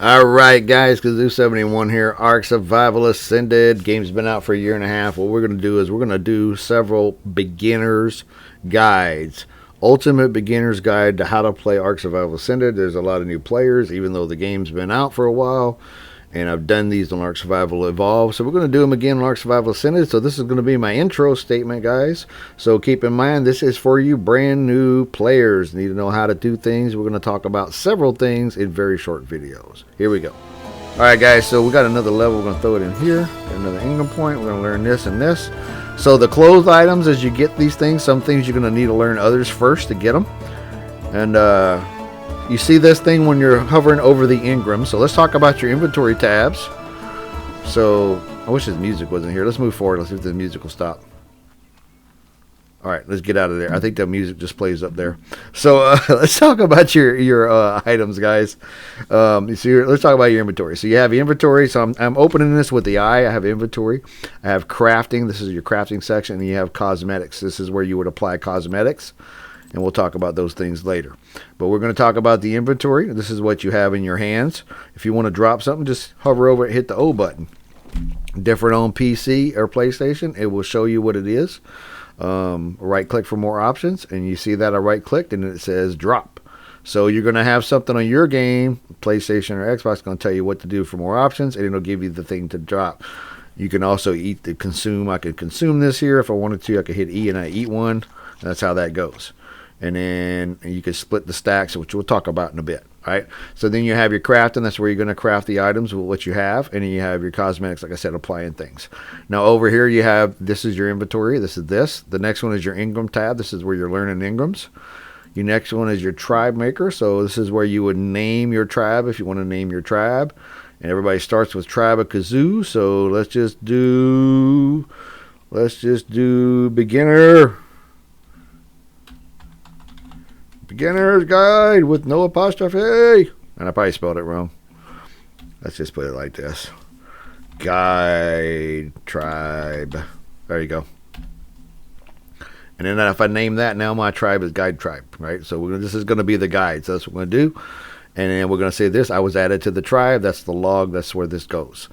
Alright guys, Kazoo71 here, Ark Survival Ascended. Game's been out for a year and a half. What we're going to do is we're going to do several beginner's guides. Ultimate beginner's guide to how to play Ark Survival Ascended. There's a lot of new players, even though the game's been out for a while. And I've done these on Ark Survival Evolved. So we're going to do them again on Ark Survival Ascended. So this is going to be my intro statement, guys. So keep in mind, this is for you brand new players. Need to know how to do things. We're going to talk about several things in very short videos. Here we go. Alright guys, so we got another level. We're going to throw it in here. Got another Ingram point. We're going to learn this and this. So the closed items, as you get these things, some things you're going to need to learn others first to get them. And you see this thing when you're hovering over the Ingram. So let's talk about your inventory tabs. So I wish his music wasn't here. Let's move forward. Let's see if the music will stop. Alright, let's get out of there. I think the music just plays up there. So let's talk about your items, guys. Let's talk about your inventory. So you have your inventory. So I'm opening this with the eye. I have inventory. I have crafting. This is your crafting section. And you have cosmetics. This is where you would apply cosmetics. And we'll talk about those things later. But we're going to talk about the inventory. This is what you have in your hands. If you want to drop something, just hover over it, hit the O button. Different on PC or PlayStation. It will show you what it is. Right click for more options. And you see that I right clicked and it says drop. So you're going to have something on your game, PlayStation or Xbox, going to tell you what to do for more options. And it'll give you the thing to drop. You can also consume. I could consume this here. If I wanted to, I could hit E and I eat one. That's how that goes. And then you can split the stacks, which we'll talk about in a bit. All right. So then you have your crafting. That's where you're going to craft the items with what you have. And then you have your cosmetics, like I said, applying things. Now over here you have, this is your inventory. This is this. The next one is your Ingram tab. This is where you're learning Ingrams. Your next one is your tribe maker. So this is where you would name your tribe if you want to name your tribe. And everybody starts with Tribe of Kazoo. So let's just do beginner. Beginner's guide with no apostrophe. And I probably spelled it wrong. Let's just put it like this. Guide tribe. There you go. And then if I name that, now my tribe is guide tribe, right? So this is going to be the guide. So that's what we're going to do. And then we're going to say this. I was added to the tribe. That's the log. That's where this goes.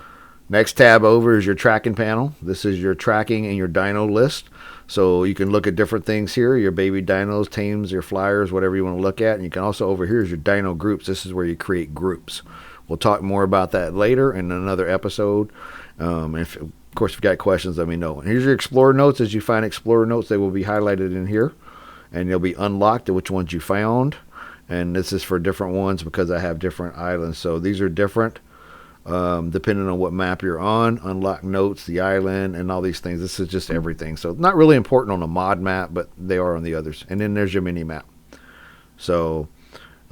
Next tab over is your tracking panel. This is your tracking and your dino list. So you can look at different things here, your baby dinos, tames, your flyers, whatever you want to look at. And you can also, over here is your dino groups. This is where you create groups. We'll talk more about that later in another episode. Of course, if you've got questions, let me know. And here's your Explorer notes. As you find Explorer notes, they will be highlighted in here. And they'll be unlocked to which ones you found. And this is for different ones because I have different islands. So these are different. Depending on what map you're on, unlock notes, the island, and all these things. This is just everything. So not really important on a mod map, but they are on the others. And then there's your mini map. So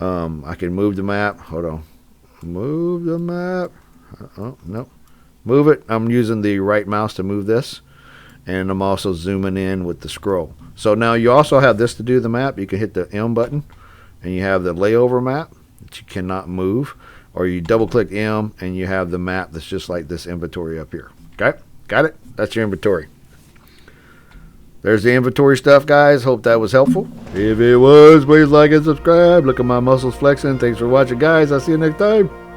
I can move the map. Hold on. Move the map. Oh, no. Move it. I'm using the right mouse to move this. And I'm also zooming in with the scroll. So now you also have this to do the map. You can hit the M button. And you have the layover map that you cannot move. Or you double click M and you have the map that's just like this inventory up here. Okay? Got it? That's your inventory. There's the inventory stuff, guys. Hope that was helpful. If it was, please like and subscribe. Look at my muscles flexing. Thanks for watching, guys. I'll see you next time.